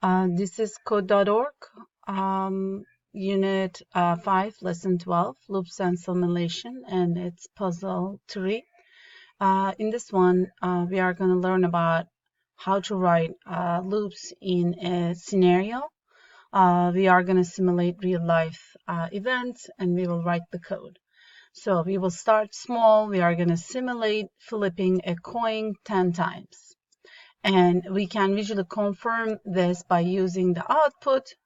This is Code.org, Unit 5, Lesson 12, Loops and Simulation, and it's Puzzle 3. In this one, we are going to learn about how to write loops in a scenario. We are going to simulate real-life events, and we will write the code. So we will start small. We are going to simulate flipping a coin 10 times. And we can visually confirm this by using the output.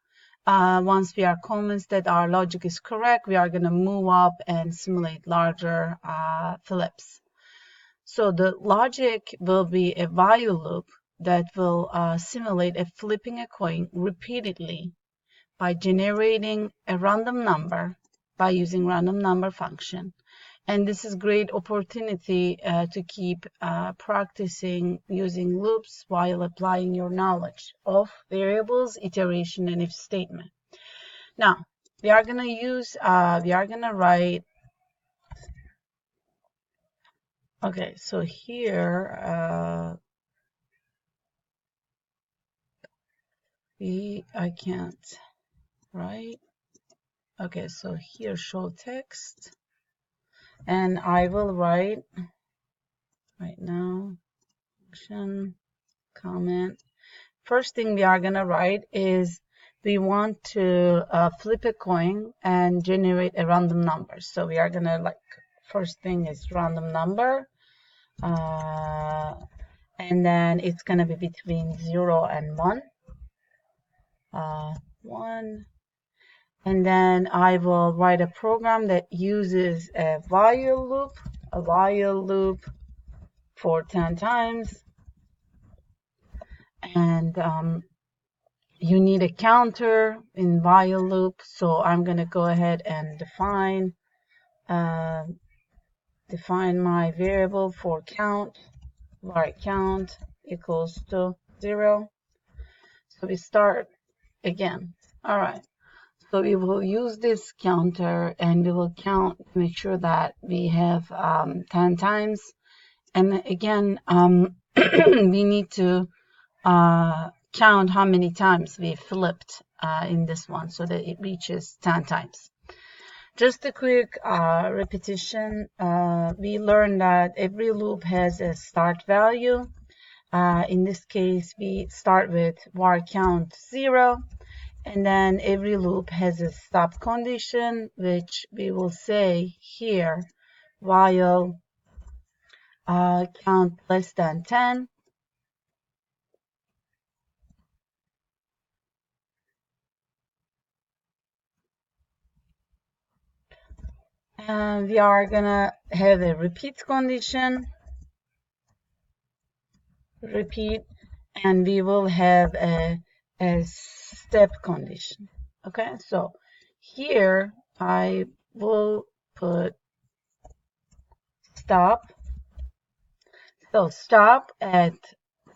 Once we are convinced that our logic is correct, we are going to move up and simulate larger flips. So the logic will be a while loop that will simulate a flipping a coin repeatedly by generating a random number by using random number function. And this is great opportunity to keep practicing using loops while applying your knowledge of variables, iteration, and if statement. Now, we are going to write, okay, so here, I can't write. Okay, so here show text. And I will write right now, function, comment. First thing we are going to write is we want to flip a coin and generate a random number. So we are going to first thing is random number. And then it's going to be between 0 and 1. 1. And then I will write a program that uses a while loop for 10 times. And you need a counter in while loop. So I'm going to go ahead and define my variable for count, var count equals to 0. So we start again. All right. So we will use this counter and we will count to make sure that we have 10 times. And again, we need to count how many times we flipped in this one so that it reaches 10 times. Just a quick repetition. We learned that every loop has a start value. In this case, we start with var count 0. And then every loop has a stop condition, which we will say here, while count less than 10. And we are going to have a repeat condition, and we will have a step condition. Okay, so here I will put stop. So stop at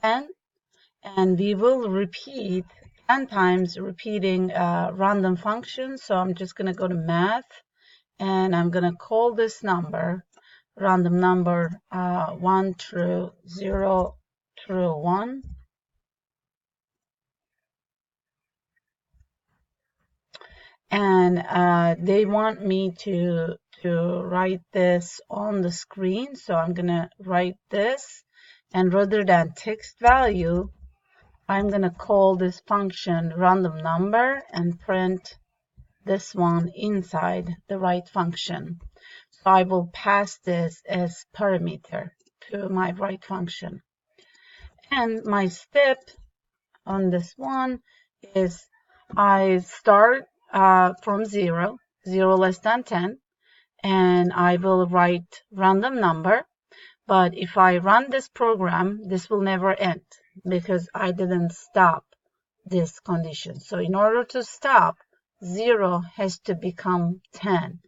10, and we will repeat 10 times, repeating random function. So I'm just going to go to math, and I'm going to call this number random number 1 through 0 through 1. And they want me to write this on the screen, so I'm going to write this, and rather than text value, I'm going to call this function random number and print this one inside the right function. So I will pass this as parameter to my right function. And my step on this one is I start from 0 less than 10, and I will write random number. But if I run this program, this will never end because I didn't stop this condition. So in order to stop, 0 has to become 10.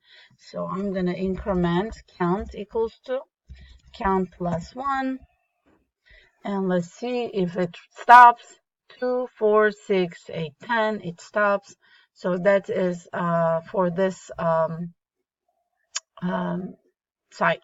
So I'm going to increment count equals to count plus 1. And let's see if it stops. 2, 4, 6, 8, 10. It stops. So that is for this site.